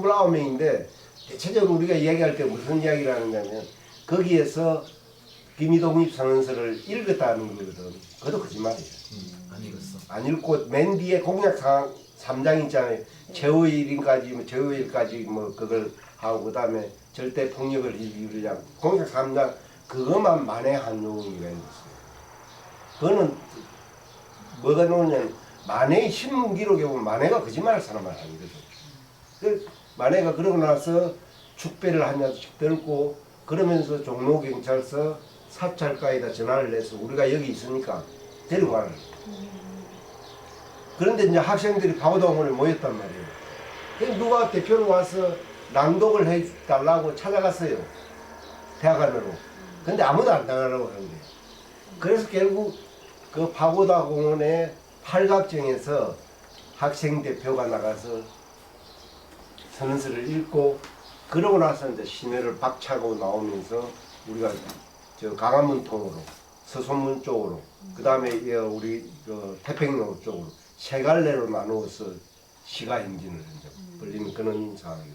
29명인데 대체적으로 우리가 이야기할 때 무슨 이야기를 하느냐면 거기에서 김이독립 선언서를 읽었다는 거거든. 그것도 거짓말이에요. 안 읽었어. 안 읽고 맨 뒤에 공약사항 3장 있잖아요. 최후일까지 뭐 그걸 하고 그다음에 절대 폭력을 이루지 않고 공약 3장 그것만 만회한 용의가 있었어요. 그거는 뭐가 나오냐면 만해의 신문 기록에 보면 만해가 거짓말할 사람은 아니거든. 그 만해가 그러고 나서 축배를 한 녀석씩 들고 그러면서 종로경찰서 사찰가에다 전화를 해서 우리가 여기 있으니까 데리고 가라. 그런데 이제 학생들이 바보동원에 모였단 말이에요. 그래서 누가 대표로 와서 낭독을 해달라고 찾아갔어요. 대학안으로. 근데 아무도 안 나가라고 하는 거예요. 그래서 결국 그 파고다 공원의 팔각정에서 학생 대표가 나가서 선언서를 읽고 그러고 나서 이제 시내를 박차고 나오면서 우리가 저 강화문 통으로 서소문 쪽으로 그 다음에 우리 그 태평로 쪽으로 세 갈래로 나누어서 시가 행진을 벌리는 그런 상황이에요.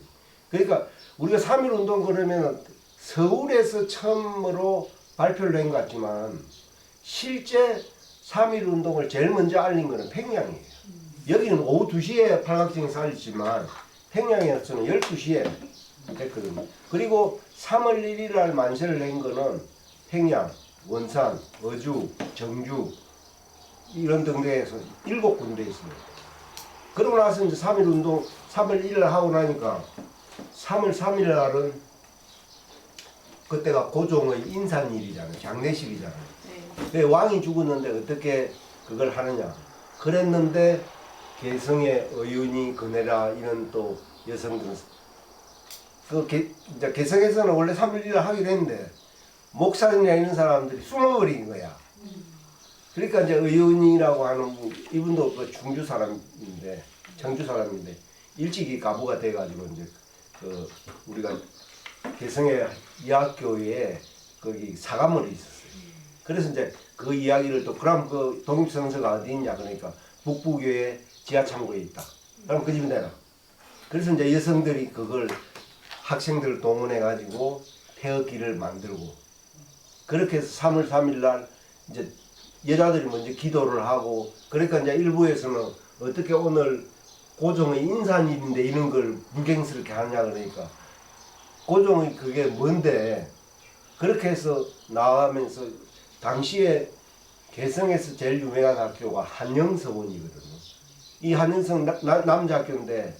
그러니까 우리가 3.1 운동 그러면 서울에서 처음으로 발표를 낸 것 같지만 실제 3.1 운동을 제일 먼저 알린 거는 평양이에요. 여기는 오후 2시에 팔각정에서 알렸지만 평양에서는 12시에 됐거든요. 그리고 3월 1일 날 만세를 낸 거는 평양, 원산, 어주, 정주 이런 등등에서 7군데 있습니다. 그러고 나서 이제 3.1 운동 3월 1일 하고 나니까 3월 3일 날은 그때가 고종의 인산일이잖아요. 장례식이잖아요. 네. 왕이 죽었는데 어떻게 그걸 하느냐. 그랬는데 개성의 의윤이 그네라 이런 또 여성들은 이제 개성에서는 원래 3월 1일 하기로 했는데 목사님이나 이런 사람들이 숨어버린 거야. 그러니까 이제 의윤이라고 하는 분, 이분도 그 충주 사람인데, 청주 사람인데, 일찍이 가부가 돼가지고 이제 그 우리가 개성의 이학교에 거기 사과물이 있었어요. 그래서 이제 그 이야기를 또 그럼 그 독립선서가 어디 있냐 그러니까 북부교회 지하창고에 있다. 그럼 그 집에 내라. 그래서 이제 여성들이 그걸 학생들을 동원해가지고 태극기를 만들고 그렇게 해서 3월 3일 날 이제 여자들이 먼저 기도를 하고 그러니까 이제 일부에서는 어떻게 오늘 고종의 인산일인데 이런 걸 불경스럽게 하냐 그러니까 고종의 그게 뭔데 그렇게 해서 나가면서 당시에 개성에서 제일 유명한 학교가 한영서원이거든요. 이 한영서원 남자 학교인데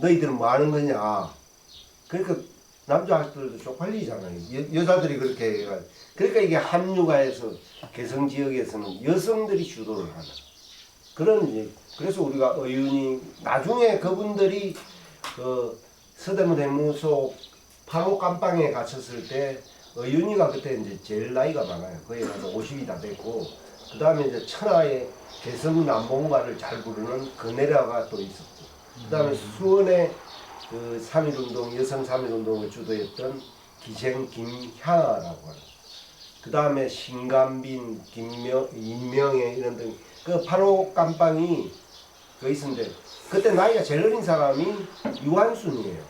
너희들은 뭐 하는 거냐. 그러니까 남자 학교들도 쪽팔리잖아요. 여자들이 그렇게 해가지고. 그러니까 이게 합류가해서 개성 지역에서는 여성들이 주도를 하는 그런 이제 그래서 우리가 의윤이 나중에 그분들이 그 서대문 해무소 8호 깜방에 갇혔을 때 의윤이가 그때 이제 제일 나이가 많아요. 거의 한 50이 다 됐고 그 다음에 이제 천하의 개성 남봉가를 잘 부르는 그네라가 또 있었고 그 다음에 수원에 그 3.1운동 여성 3.1운동을 주도했던 기생 김향아라고 하는 그 다음에 신감빈, 임명애 이런 등 그 8호 깜방이 그 있었는데 그때 나이가 제일 어린 사람이 유한순이에요.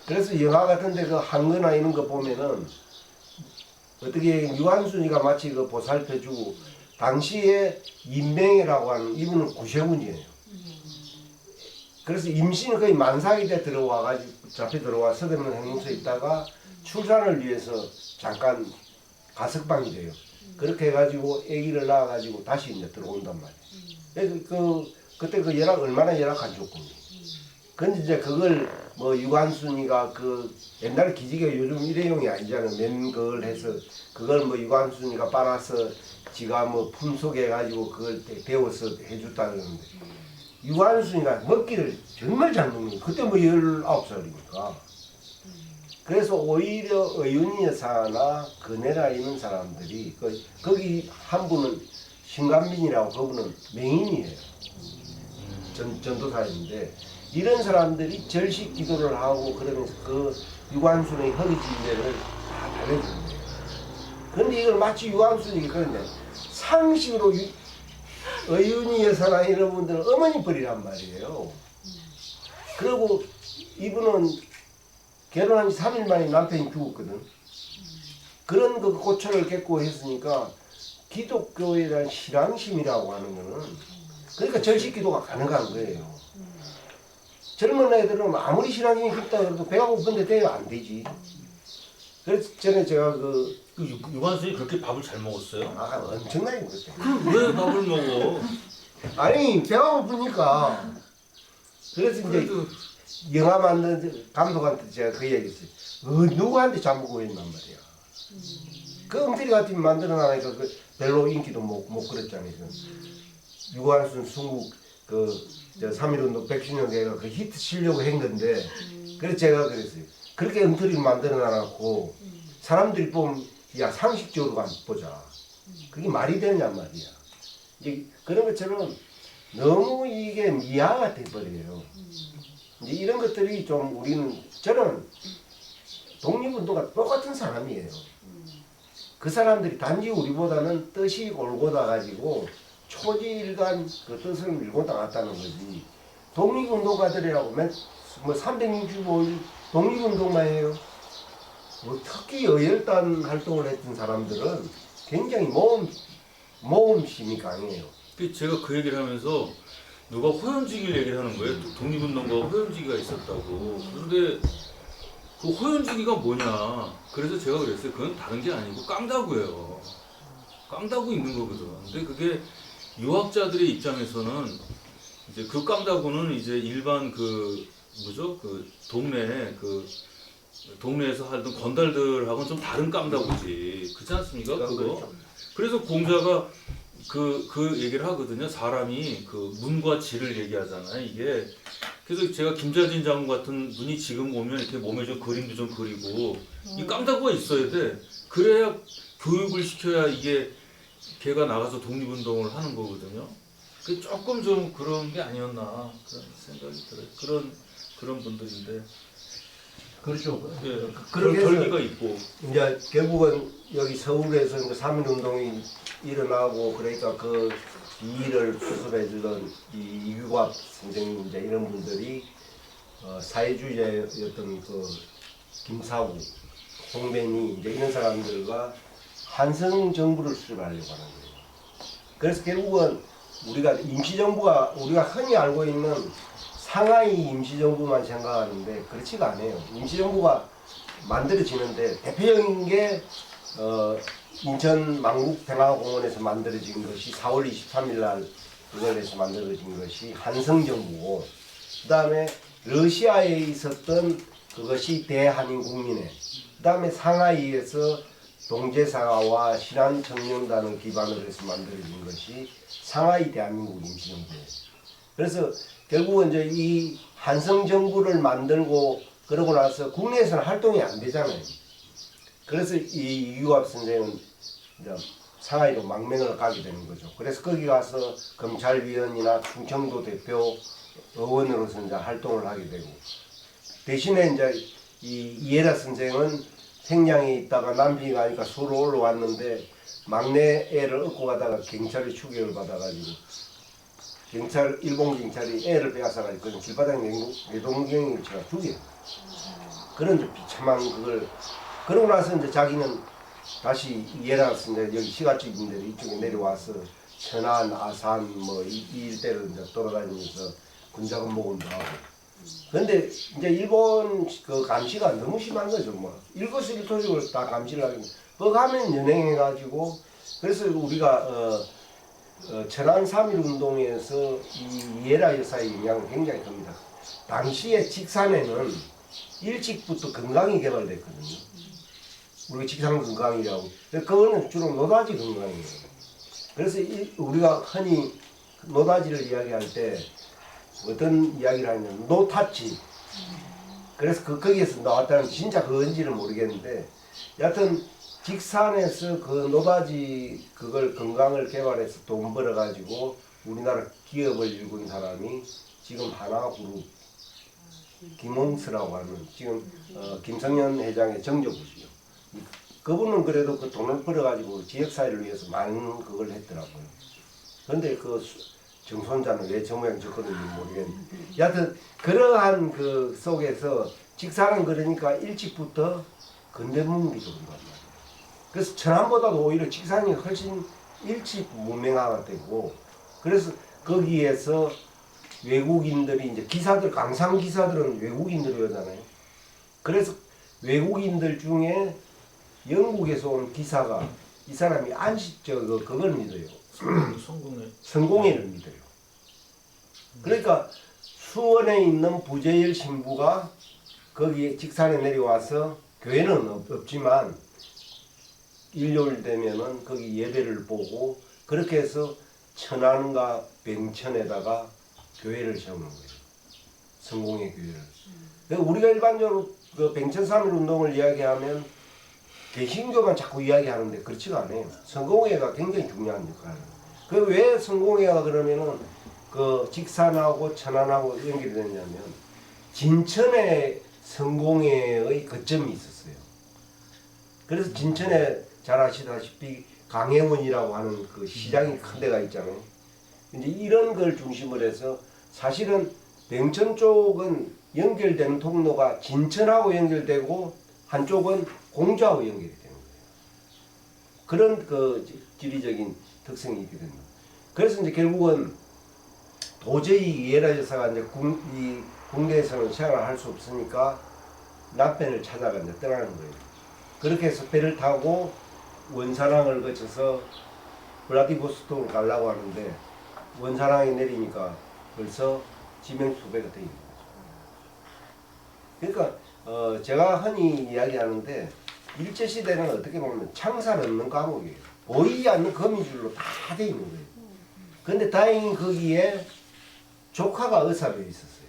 그래서 영화 같은데 그 한거나 이런 거 보면은 어떻게 유한순이가 마치 그 보살펴주고 당시에 임명애라고 하는 이분은 구세군이에요. 그래서 임신은 거의 만삭이 때 들어와가지고 잡혀 들어와 서대문 행문소에 있다가 출산을 위해서 잠깐 가석방이 돼요. 그렇게 해가지고 아기를 낳아가지고 다시 이제 들어온단 말이에요. 그때 그 열악 얼마나 열악한 조건이. 근데 이제 그걸 뭐 유관순이가 그 옛날 기지개 요즘 일회용이 아니잖아요. 맨 그걸 해서 그걸 뭐 유관순이가 빨아서 지가 뭐 품속에 가지고 그걸 데워서 해줬다 그러는데 유관순이가 먹기를 정말 잘 먹는 거예요. 그때 뭐 19살이니까. 그래서 오히려 의윤이 여사나 그네라 이런 사람들이 거기 한 분은 신감빈이라고 그분은 맹인이에요. 전도사인데 이런 사람들이 절식 기도를 하고 그러면서 그 유관순의 허기진대를 다 달래주는 거예요. 그런데 이걸 마치 유관순이 그런데 상식으로 의윤이 여사나 이런 분들은 어머니 뻘이란 말이에요. 그리고 이분은 결혼한 지 3일 만에 남편이 죽었거든. 그런 그 고초를 겪고 했으니까 기독교에 대한 신앙심이라고 하는 거는 그러니까 절식 기도가 가능한 거예요. 젊은 애들은 아무리 신앙심이 깊다 그래도 배가 고픈데 되면 안 되지. 그래서 전에 제가 유관순이 그렇게 밥을 잘 먹었어요? 엄청나게 먹었대. 그럼 왜 밥을 먹어? 아니 배가 고프니까. 그래서 이제 영화 만든 감독한테 제가 그 얘기했어요. 누구한테 자꾸 했단 말이야. 그 엉터리 같은 만들어 놔니까 그 별로 인기도 못 그랬잖아요. 유관순 중국 그 3.1운동 100주년 대회가 그 히트 치려고 한 건데 그래서 제가 그랬어요. 그렇게 엉터리를 만들어 놔놓고 사람들이 보면 야 상식적으로 보자. 그게 말이 되느냐 말이야. 이제 그런 것처럼 너무 이게 미화가 돼버려요. 이제 이런 것들이 좀 저는 독립운동가 똑같은 사람이에요. 그 사람들이 단지 우리보다는 뜻이 올곧아 가지고 초지일관 그 뜻을 밀고 나갔다는 거지. 독립운동가들이라고 뭐 365일 독립운동만 해요. 뭐 특히 여열단 활동을 했던 사람들은 굉장히 모험심이 강해요. 제가 그 얘기를 하면서 누가 호연지기를 얘기를 하는 거예요. 독립운동가 호연지기가 있었다고. 그런데 그 호연지기가 뭐냐. 그래서 제가 그랬어요. 그건 다른 게 아니고 깡다구예요. 깡다구 있는 거거든. 근데 그게 유학자들의 입장에서는 이제 그 깡다구는 이제 일반 그 동네에서 하던 건달들하고는 좀 다른 깡다구지. 그렇지 않습니까? 그거. 그래서 공자가 그 얘기를 하거든요. 사람이 그 문과 지를 얘기하잖아요. 이게 그래서 제가 김자진 장군 같은 분이 지금 오면 이렇게 몸에 좀 그림도 좀 그리고 이 깡다구가 있어야 돼. 그래야 교육을 시켜야 이게 걔가 나가서 독립운동을 하는 거거든요. 그 조금 좀 그런 게 아니었나 그런 생각이 들어요. 그런 분들인데. 그렇죠. 예, 그렇게 그런 해서 결기가 있고. 이제 결국은 여기 서울에서 이제 3.1운동이 일어나고 그러니까 그 일을 수습해주던 이규갑 선생님 이제 이런 분들이 사회주의자였던 그 김사구, 홍변이 이제 이런 사람들과 한성 정부를 수립하려고 하는 거예요. 그래서 결국은 우리가 임시정부가 우리가 흔히 알고 있는 상하이 임시정부만 생각하는데 그렇지가 않아요. 임시정부가 만들어지는데 대표적인 게 인천 망국평화공원에서 만들어진 것이 4월 23일 날 그걸에서 만들어진 것이 한성정부고 그 다음에 러시아에 있었던 그것이 대한인국민회 그 다음에 상하이에서 동제사와 신한청년단을 기반으로 해서 만들어진 것이 상하이 대한민국 임시정부예요. 그래서 결국은 이제 이 한성정부를 만들고 그러고 나서 국내에서는 활동이 안 되잖아요. 그래서 이 이규갑 선생은 이제 상하이로 망명을 가게 되는 거죠. 그래서 거기 가서 검찰위원이나 충청도 대표 의원으로서 이제 활동을 하게 되고 대신에 이제 이 이해라 선생은 생양에 있다가 남편이 가니까 서로 올라왔는데 막내 애를 얻고 가다가 경찰에 추격을 받아가지고 일본 경찰이 애를 빼앗아가지고 그냥 길바닥에 내동경을 제가 죽여요. 그런 비참한 그걸 그러고 나서 이제 자기는 다시 이해라서 이제 여기 시가집인데 이쪽에 내려와서 천안, 아산 뭐 이 일대를 이제 돌아다니면서 군자금 모금도 하고. 그런데 이제 일본 그 감시가 너무 심한 거죠. 뭐 일거수일투족을 다 감시를 하기 뻑하면 연행해가지고 그래서 우리가 천안 3.1 운동에서 이 이해라 여사의 영향은 굉장히 큽니다. 당시에 직산에는 일찍부터 건강이 개발됐거든요. 우리가 직산 건강이라고. 그거는 주로 노다지 건강이에요. 그래서 우리가 흔히 노다지를 이야기할 때 어떤 이야기를 하냐면 노타치. 그래서 거기에서 나왔다는 진짜 그건지는 모르겠는데 여하튼 직산에서 그 노다지 그걸 건강을 개발해서 돈 벌어가지고 우리나라 기업을 일군 사람이 지금 하나그룹 김홍수라고 하는 지금 김성년 회장의 정조부시요. 그분은 그래도 그 돈을 벌어가지고 지역사회를 위해서 많은 그걸 했더라고요. 그런데 그 정손자는 왜 저 모양 저 꼴인지 모르겠는데 여하튼 그러한 그 속에서 직사는 그러니까 일찍부터 근대문명이 들어온단 말이에요. 그래서 천안보다도 오히려 직산이 훨씬 일찍 문명화가 되고 그래서 거기에서 외국인들이 이제 기사들 강상 기사들은 외국인들이 오잖아요. 그래서 외국인들 중에 영국에서 온 기사가 이 사람이 그걸 믿어요. 성공회를 믿어요. 그러니까 수원에 있는 부재열 신부가 거기에 직산에 내려와서 교회는 없지만 일요일 되면은 거기 예배를 보고 그렇게 해서 천안과 병천에다가 교회를 세우는 거예요. 성공회 교회를. 그러니까 우리가 일반적으로 그 병천 3.1 운동을 이야기하면 개신교만 자꾸 이야기하는데 그렇지가 않아요. 성공회가 굉장히 중요한 역할을. 그 왜 성공회가 그러면은 그 직산하고 천안하고 연결이 되냐면 진천에 성공회의 거점이 있었어요. 그래서 진천에 잘 아시다시피 강해원이라고 하는 그 시장이 큰 데가 있잖아요. 이제 이런 걸 중심으로 해서 사실은 병천 쪽은 연결되는 통로가 진천하고 연결되고 한쪽은 공주하고 연결이 되는 거예요. 그런 그 지리적인 특성이 있게 됩니다. 그래서 이제 결국은 도저히 이해라 여사가 이제 국내에서는 생활을 할 수 없으니까 남편을 찾아가 이제 떠나는 거예요. 그렇게 해서 배를 타고 원산항을 거쳐서 블라디보스토크를 가려고 하는데 원산항에 내리니까 벌써 지명 수배가 되어 있는 거죠. 그러니까 제가 흔히 이야기하는데 일제시대는 어떻게 보면 창살 없는 감옥이에요. 보이지 않는 거미줄로 다 되어 있는 거예요. 근데 다행히 거기에 조카가 의사로 있었어요.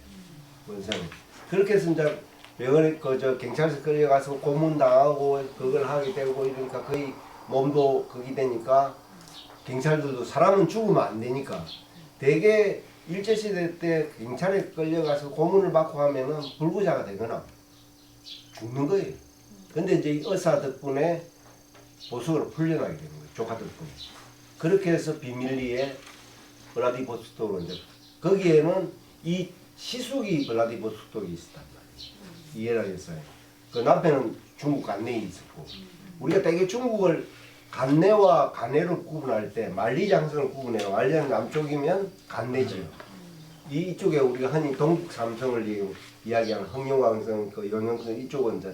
원산에. 그렇게 해서 이제 병원에 경찰서 끌려가서 고문당하고 그걸 하게 되고 이러니까 거의 몸도 그게 되니까 경찰들도 사람은 죽으면 안 되니까 대개 일제시대 때 경찰에 끌려가서 고문을 받고 하면은 불구자가 되거나 죽는 거예요. 근데 이제 의사 덕분에 보석으로 풀려나게 되는 거예요. 조카 덕분에. 그렇게 해서 비밀리에 블라디보스토크로 이제 거기에는 이 시숙이 블라디보스토크에 있었단 말이에요. 이해라 여사에. 그 남편은 중국 간내에 있었고 우리가 대개 중국을 간내와 간내를 구분할 때 만리장성을 구분해요. 만리장 남쪽이면 간내지요. 이쪽에 우리가 흔히 동북 삼성을 이야기하는 흥룡왕성, 그 영영성 이쪽은 이제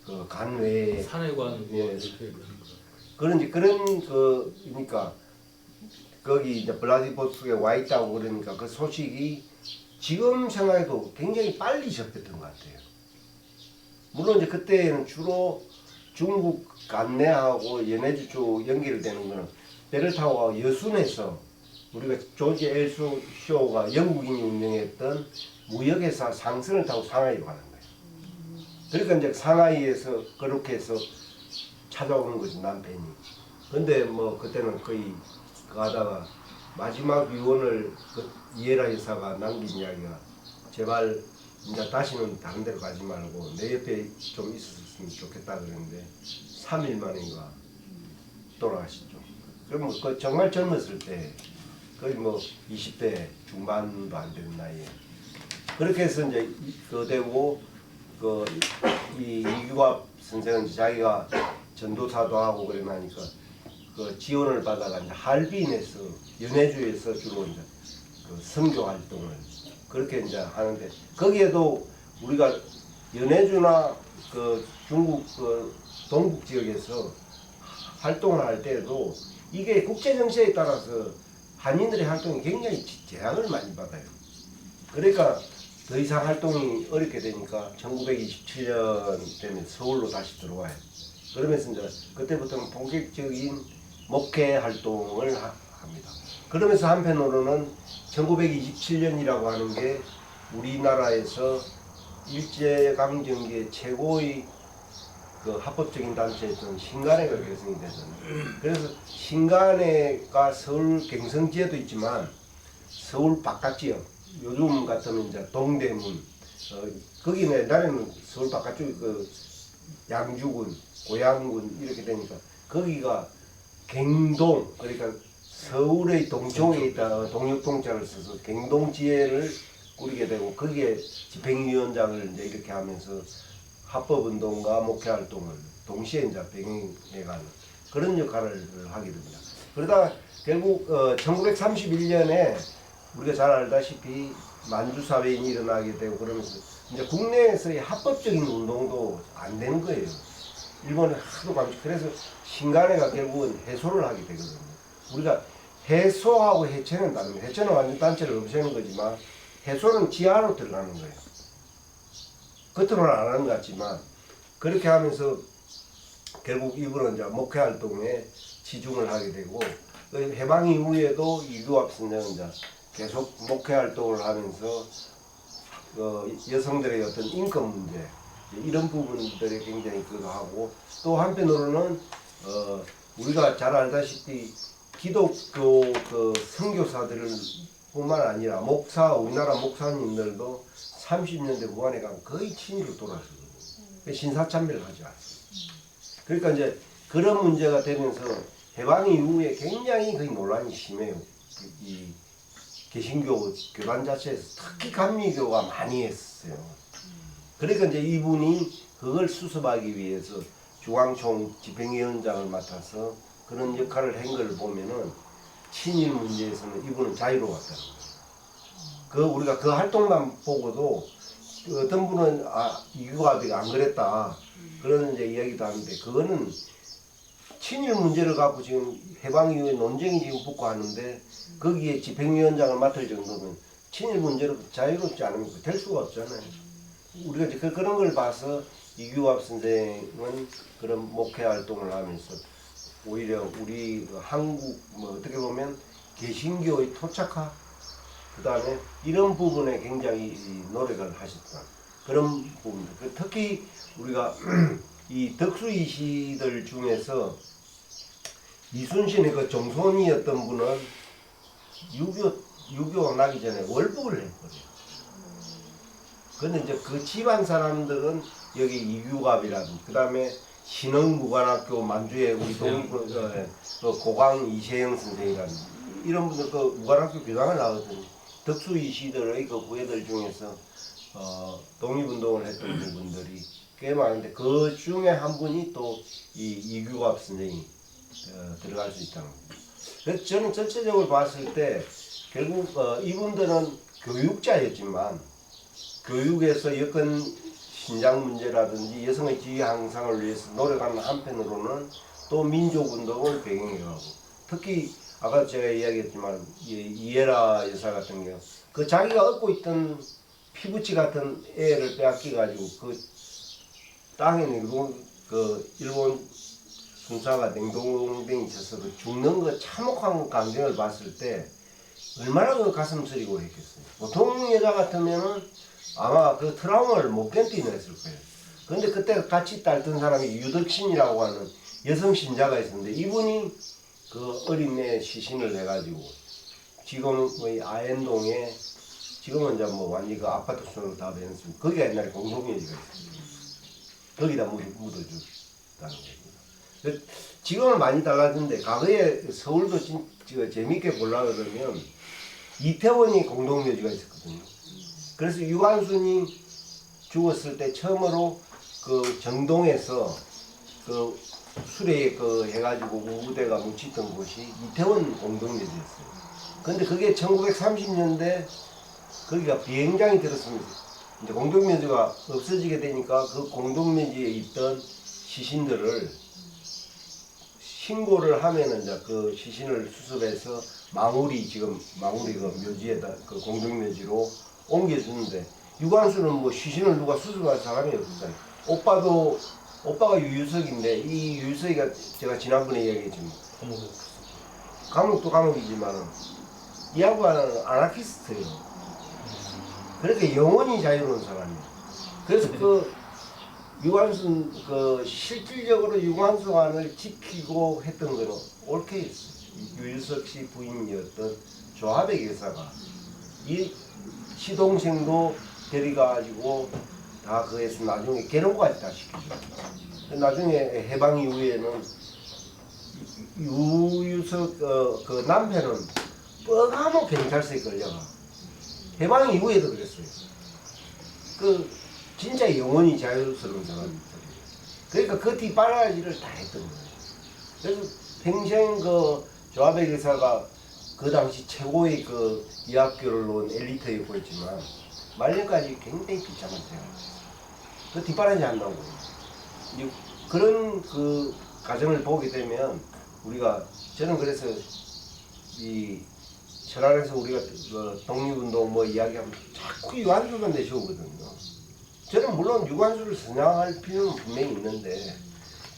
그 간외 산해관 예. 그런지 그런 그러니까 거기 이제 블라디보스토크에 와 있다고 그러니까 그 소식이 지금 생각해도 굉장히 빨리 접했던 것 같아요. 물론 이제 그때는 주로 중국 간내하고 연해주 쪽 연결되는 거는 배를 타고 여순에서 우리가 조지 엘수 쇼가 영국인이 운영했던 무역회사 상선을 타고 상하이로 가는 거예요. 그러니까 이제 상하이에서 그렇게 해서 찾아오는 거죠, 남편이. 근데 뭐 그때는 거의 가다가 마지막 유언을 그 이에라 여사가 남긴 이야기가 제발 이제 다시는 다른 데로 가지 말고 내 옆에 좀 있었으면 좋겠다 그랬는데 3일 만인가 돌아가시죠. 그럼 뭐 그 정말 젊었을 때 거의 뭐 20대 중반도 안 되는 나이에 그렇게 해서 이제 그 되고 그 이규갑 선생은 자기가 전도사도 하고 그래 나니까 그 지원을 받아가 이제 할빈에서 연해주에서 주로 이제 그 선교 활동을 그렇게 이제 하는데 거기에도 우리가 연해주나 그 중국 그 동북 지역에서 활동을 할 때에도 이게 국제 정세에 따라서 한인들의 활동이 굉장히 제한을 많이 받아요. 그러니까 더 이상 활동이 어렵게 되니까 1927년 되면 서울로 다시 들어와요. 그러면서 이제 그때부터는 본격적인 목회 활동을 합니다. 그러면서 한편으로는 1927년이라고 하는 게 우리나라에서 일제강점기의 최고의 그 합법적인 단체였던 신간회가 결성이 되잖아요. 그래서 신간회가 서울 경성지에도 있지만 서울 바깥 지역, 요즘 같으면 이제 동대문, 거기는 옛날에는 서울 바깥쪽에 그 양주군, 고양군 이렇게 되니까 거기가 갱동, 그러니까 서울의 동쪽에 있다 동역동자를 써서 경동지회를 꾸리게 되고 거기에 집행위원장을 이제 이렇게 하면서 합법운동과 목회활동을 동시에 이제 병행해가는 그런 역할을 하게 됩니다. 그러다 결국 1931년에 우리가 잘 알다시피 만주사회인이 일어나게 되고 그러면서 이제 국내에서의 합법적인 운동도 안 되는 거예요. 일본에 하도 감시. 그래서 신간회가 결국은 해소를 하게 되거든요. 우리가 해소하고 해체는 다릅니다. 해체는 완전 단체를 없애는 거지만 해소는 지하로 들어가는 거예요. 겉으로는 안 하는 것 같지만 그렇게 하면서 결국 이분은 이제 목회 활동에 치중을 하게 되고 해방 이후에도 이규합 선생은 이제 계속 목회 활동을 하면서 여성들의 어떤 인권 문제 이런 부분들에 굉장히 그거 하고 또 한편으로는 우리가 잘 알다시피 기독교 그 선교사들을 뿐만 아니라 우리나라 목사님들도 30년대 후반에 가면 거의 친일로 돌아서거든요. 신사참배를 하지 않습니다. 그러니까 이제 그런 문제가 되면서 해방 이후에 굉장히 거의 논란이 심해요. 이 개신교 교단 자체에서 특히 감리교가 많이 했어요. 그러니까 이제 이분이 그걸 수습하기 위해서 중앙총 집행위원장을 맡아서 그런 역할을 한 걸 보면은 친일 문제에서는 이분은 자유로웠다는 거예요. 우리가 그 활동만 보고도 어떤 분은 이규갑이가 안 그랬다 그런 이제 이야기도 하는데 그거는 친일 문제를 갖고 지금 해방 이후에 논쟁이 지금 붙고 하는데 거기에 집행위원장을 맡을 정도면 친일 문제로 자유롭지 않으면 될 수가 없잖아요. 우리가 이제 그런 걸 봐서 이규갑 선생은 그런 목회 활동을 하면서 오히려 우리 한국 어떻게 보면 개신교의 토착화 그 다음에 이런 부분에 굉장히 노력을 하셨다. 그런 부분들. 특히 우리가 이 덕수이시들 중에서 이순신의 그 정손이었던 분은 유교 나기 전에 월북을 했거든요. 근데 이제 그 집안 사람들은 여기 이규갑이라든지 그 다음에 신흥무관학교 만주에 우리 고광 이세영 선생이라든지 이런 분들 그 무관학교 교장을 나거든요. 덕수이시들의 그 후예들 중에서 독립운동을 했던 분들이 꽤 많은데 그 중에 한 분이 또 이 이규갑 선생이 들어갈 수 있다는 겁니다. 그래서 저는 전체적으로 봤을 때 결국 이분들은 교육자였지만 교육에서 여건 신장 문제라든지 여성의 지위 향상을 위해서 노력하는 한편으로는 또 민족운동을 배경해가고 특히 아까 제가 이야기했지만 이에라 여사 같은 경우 그 자기가 얻고 있던 피부치 같은 애를 빼앗겨가지고 그 땅에 그 일본 군사가 냉동병이 쳐서 그 죽는 그 참혹한 광경을 봤을 때 얼마나 그 가슴 쓰리고 했겠어요. 보통 여자 같으면은 아마 그 트라우마를 못 견디는 했을 거예요. 그런데 그때 같이 딸던 사람이 유덕신이라고 하는 여성 신자가 있었는데 이분이 그 어린애 시신을 해가지고 지금의 아엔동에 지금은 이제 뭐 완전히 그 아파트 수준으로 다 변했습니다. 거기가 옛날에 공동묘지가 있었어요. 거기다 묻어줬다는 겁니다. 지금은 많이 달라졌는데 과거에 서울도 재밌게 보려고 그러면 이태원이 공동묘지가 있었거든요. 그래서 유관순이 죽었을 때 처음으로 그 정동에서 그 수레에 그 해가지고 우대가 묻히던 곳이 이태원 공동묘지였어요. 근데 그게 1930년대 거기가 비행장이 들었습니다. 이제 공동묘지가 없어지게 되니까 그 공동묘지에 있던 시신들을 신고를 하면은 이제 그 시신을 수습해서 망우리 그 묘지에다 그 공동묘지로 옮겨주는데 유관수는 뭐 시신을 누가 수습할 사람이 없었잖아요. 오빠가 유유석인데 이 유유석이가 제가 지난번에 이야기했지만 감옥도 감옥이지만은 이 양반은 아나키스트예요. 그렇게 영원히 자유로운 사람이에요. 그래서 그 유관순 그 실질적으로 유관순을 지키고 했던 거는 옳게 했어요. 유유석 씨 부인이었던 조하백 여사가 이 시동생도 데려가지고 다 그에서 나중에 결혼까지 다 시키죠. 나중에 해방 이후에는 유유석 그 남편은 뻐가모 경찰서에 걸려가 해방 이후에도 그랬어요. 그 진짜 영원히 자유스러운 사람들. 그러니까 그 뒷바라지를 다 했던 거예요. 그래서 평생 그 조합의 의사가 그 당시 최고의 그 의학교를 놓은 엘리트였고 있지만 말년까지 굉장히 비참한 생활. 그 뒷바라지 한다고. 그런 그 과정을 보게 되면 우리가 저는 그래서 이 철안에서 우리가 그 독립운동 뭐 이야기하면 자꾸 유한수만 내세우거든요. 저는 물론 유한수를 선양할 필요는 분명히 있는데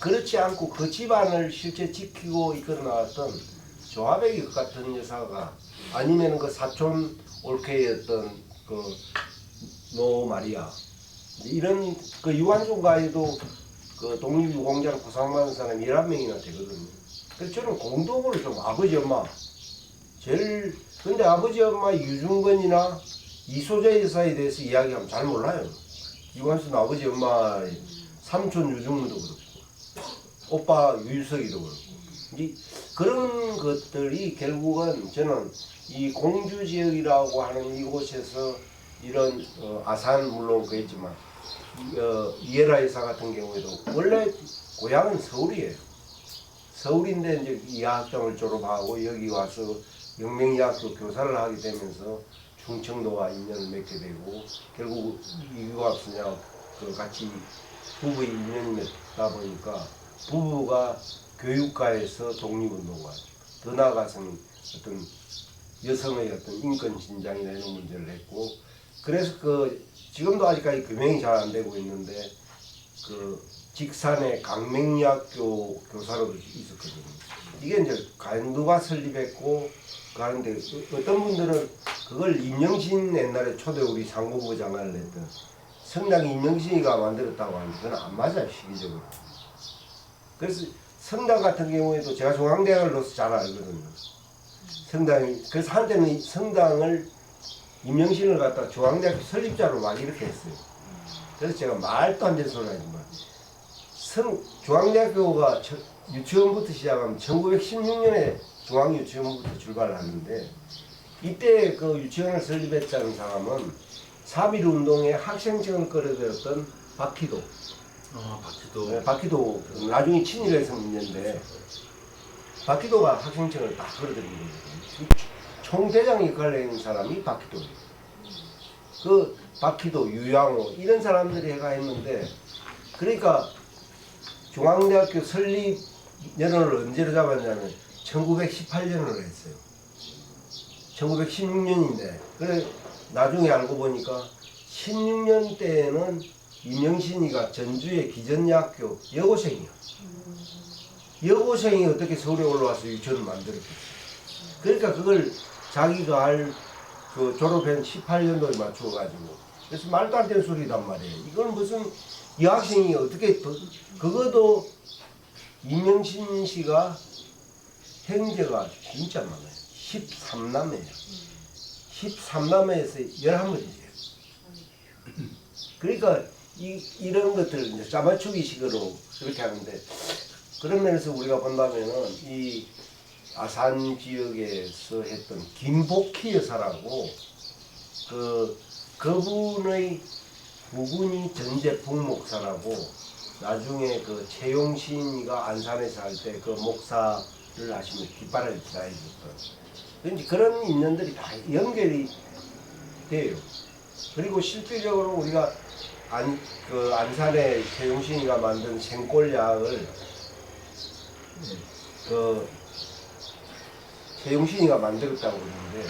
그렇지 않고 그 집안을 실제 지키고 이끌어 나왔던 조합의 같은 여사가 아니면 그 사촌 올케였던 그 노 마리아 이런 그 유한수가에도 그 독립유공자를 구상받은 사람이 11명이나 되거든요. 그래서 저는 공동으로 좀 아버지 엄마 제일 근데 아버지 엄마 유중건이나 이소재 여사에 대해서 이야기하면 잘 몰라요. 유한순 아버지 엄마 삼촌 유중문도 그렇고 오빠 유유석이도 그렇고 이제 그런 것들이 결국은 저는 이 공주 지역이라고 하는 이곳에서 이런 아산 물론 그랬지만 이에라 여사 같은 경우에도 원래 고향은 서울이에요. 서울인데 이제 의학점을 졸업하고 여기 와서 영명의학교 교사를 하게 되면서 충청도와 인연을 맺게 되고 결국 이규갑수냐 그 같이 부부의 인연이 맺다 보니까 부부가 교육가에서 독립운동가 더 나아가서는 어떤 여성의 어떤 인권 진장이나 이런 문제를 했고 그래서 그 지금도 아직까지 규명이 잘 안 되고 있는데 그 직산의 강맹의학교 교사로도 있었거든요. 이게 이제 누가 설립했고 그런데 어떤 분들은 그걸 임영신 옛날에 초대 우리 상무부 장관을 했던 성당 임영신이가 만들었다고 하는데 그건 안 맞아요 시기적으로. 그래서 성당 같은 경우에도 제가 중앙대학을 넣어서 잘 알거든요. 성당이 그래서 한때는 성당을 임영신을 갖다 중앙대학교 설립자로 막 이렇게 했어요. 그래서 제가 말도 안 되는 소리 하지만 중앙대학교가 유치원부터 시작하면 1916년에 중앙유치원부터 출발을 하는데 이때 그 유치원을 설립했다는 사람은 3.1 운동에 학생증을 끌어들였던 박희도. 박희도. 네, 박희도 나중에 친일에서 문제인데 박희도가 학생증을 다 끌어들인 거거든요. 총대장 역할을 했는 사람이 박희도예요. 그 박희도, 유양호 이런 사람들이 해가 했는데 그러니까 중앙대학교 설립 연원을 언제로 잡았냐면 1918년으로 했어요. 1916년인데 그래 나중에 알고 보니까 16년 때에는 임영신이가 전주의 기전여학교 여고생이야. 여고생이 어떻게 서울에 올라와서 유치원을 만들었겠어. 그러니까 그걸 자기가 할 그 졸업한 18년도에 맞추어가지고 그래서 말도 안 되는 소리단 말이에요. 이건 무슨 여학생이 어떻게 그것도 임영신 씨가 형제가 진짜 많아요. 13남매예요. 13남매에서 11번이에요. 그러니까 이런 것들을 이제 짜맞추기식으로 그렇게 하는데 그런 면에서 우리가 본다면은 이 아산 지역에서 했던 김복희 여사라고 그분의 부군이 전재풍 목사라고 나중에 그 최용신이가 안산에서 할 때 그 목사를 하시면 뒷바라지 다 해줬던 그런 인연들이 다 연결이 돼요. 그리고 실질적으로 우리가 안산에 최용신이가 만든 생골약을 그 최용신이가 만들었다고 그러는데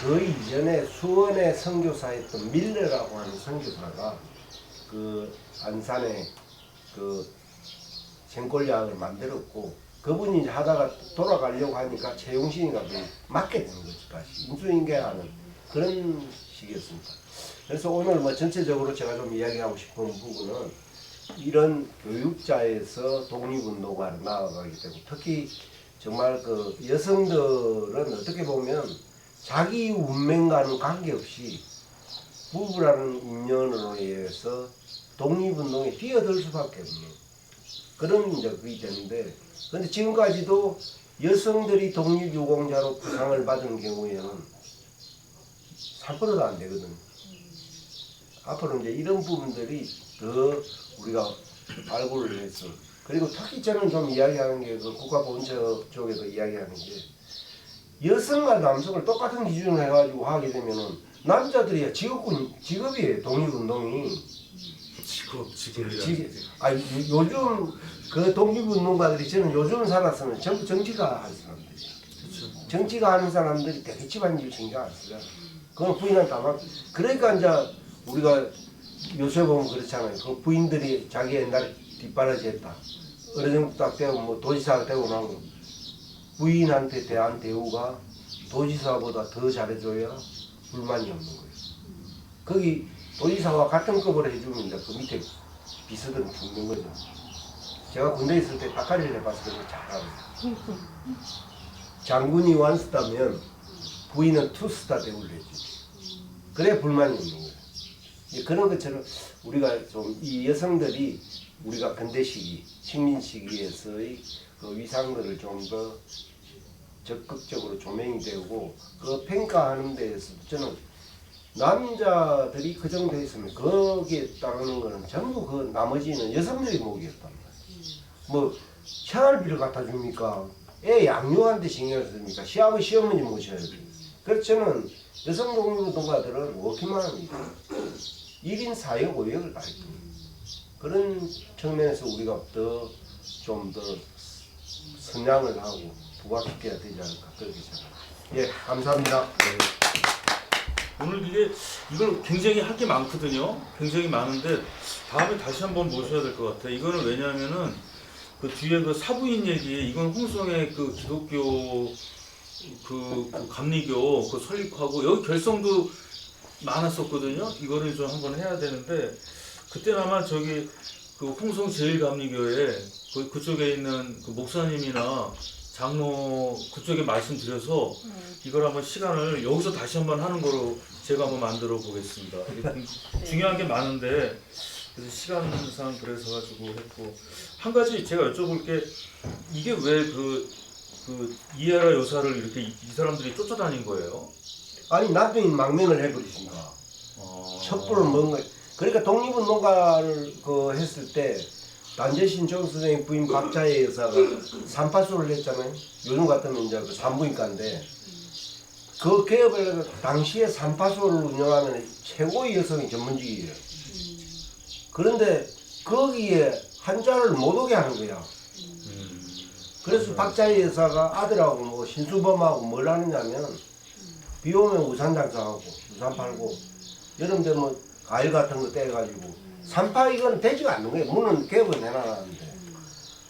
그 이전에 수원에 선교사였던 밀러라고 하는 선교사가 그 안산에 그 생골약을 만들었고 그분이 이제 하다가 돌아가려고 하니까 최용신이가 맡게 되는 거지 다시 인수인계하는 그런 식이었습니다. 그래서 오늘 뭐 전체적으로 제가 좀 이야기하고 싶은 부분은 이런 교육자에서 독립운동가로 나아가기 때문에 특히 정말 그 여성들은 어떻게 보면 자기 운명과는 관계없이 부부라는 인연으로 인해서 독립운동에 뛰어들 수밖에 없는 그런 이제 그게 되는데 근데 지금까지도 여성들이 독립유공자로 부상을 받은 경우에는 3%도 안 되거든. 앞으로 이제 이런 부분들이 더 우리가 발굴을 해서, 그리고 특히 저는 좀 이야기하는 게 그 국가보훈처 쪽에서 이야기하는 게, 여성과 남성을 똑같은 기준으로 해가지고 하게 되면은 남자들이 직업이에요. 독립운동이. 직업이라. 요즘 그 독립운동가들이 저는 요즘 살았으면 전부 정치가 하는 사람들이야. 그렇죠. 정치가 하는 사람들이 되게 집안일 신경 안 쓰잖아. 그건 부인한테 아마, 그러니까 이제 우리가 요새 보면 그렇잖아요. 그 부인들이 자기 옛날에 뒷바라지 했다. 어느 정도 딱 되고 뭐 도지사가 되고 나면 부인한테 대한 대우가 도지사보다 더 잘해줘야 불만이 없는 거예요. 거기 도지사와 같은 급으로 해주면 이제 그 밑에 비서들은 죽는 거죠. 제가 군대에 있을 때 따까리를 해봐서 그걸 잘 알아요. 장군이 원스타면 부인은 투스타 대우를 해주지. 그래 불만이 없는 거예요. 이제 그런 것처럼 우리가 좀 이 여성들이 우리가 근대 시기, 식민 시기에서의 그 위상들을 좀 더 적극적으로 조명이 되고 그 평가하는 데에서 저는 남자들이 그 정도 있으면 거기에 따르는 거는 전부 그 나머지는 여성들이 목이었단 말이에요. 뭐 생활비를 갖다 줍니까? 애 양육하는데 신경을 씁니까? 시아버지 시어머니 모셔야 돼. 그래서 저는 여성 독립운동가들은 워킹만 합니다. 1인 4역 5역을 다 했거든요. 그런 측면에서 우리가 좀 더 선양을 하고 부각시켜야 되지 않을까 그렇게 생각합니다. 예, 감사합니다. 네. 오늘 이걸 굉장히 할 게 많거든요. 굉장히 많은데 다음에 다시 한번 모셔야 될 것 같아요. 이거는 왜냐하면은 그 뒤에 그 사부인 얘기, 이건 홍성의 그 기독교 그 감리교 그 설립하고 여기 결성도 많았었거든요. 이거를 좀 한번 해야 되는데 그때는 아마 저기 그 홍성 제일감리교회 그쪽에 있는 그 목사님이나 장로 그쪽에 말씀드려서 이걸 한번 시간을 여기서 다시 한번 하는 거로 제가 한번 만들어 보겠습니다. 중요한 게 많은데 그래서 시간상 그래서 가지고 했고 한 가지 제가 여쭤볼 게 이게 왜 그 이에라 여사를 이렇게 이 사람들이 쫓아다닌 거예요? 아니 남편이 망명을 해버리신가. 첩보를 먹은 거예요. 그러니까 독립운동가를 그 했을 때 단재신 정 선생님 부인 박자혜 여사가 산파수를 했잖아요. 요즘 같으면 이제 그 산부인과인데 그 개업을 당시에 산파수를 운영하는 최고의 여성이 전문직이에요. 그런데 거기에 한자를 못 오게 하는 거야. 그래서 박자혜 여사가 아들하고 뭐 신수범하고 뭘 하느냐면 비 오면 우산 장사하고 우산 팔고 여름 되면 과일 같은 거 떼가지고 산파 이건 되지가 않는 거예요. 문은 개업은 해놔놨는데.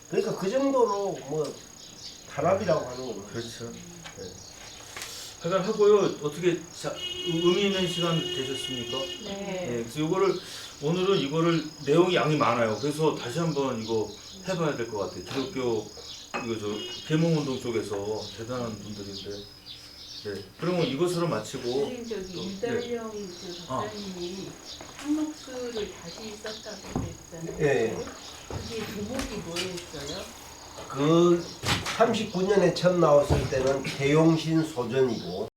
그러니까 그 정도로 뭐 탄압이라고 하는 거예요. 그렇죠. 네. 하여간 하고요. 어떻게 의미 있는 시간 되셨습니까? 네. 네. 그래서 오늘은 이거를 내용이 양이 많아요. 그래서 다시 한번 이거 해봐야 될 것 같아요. 기독교 이거 계몽운동 쪽에서 대단한 분들인데. 네. 그러면 이것으로 마치고. 선생님 저기 일달령 그 박사님이 한목수를 다시 썼다고 그랬잖아요. 예. 그게 제목이 뭐였어요? 그 39년에 처음 나왔을 때는 태용신 소전이고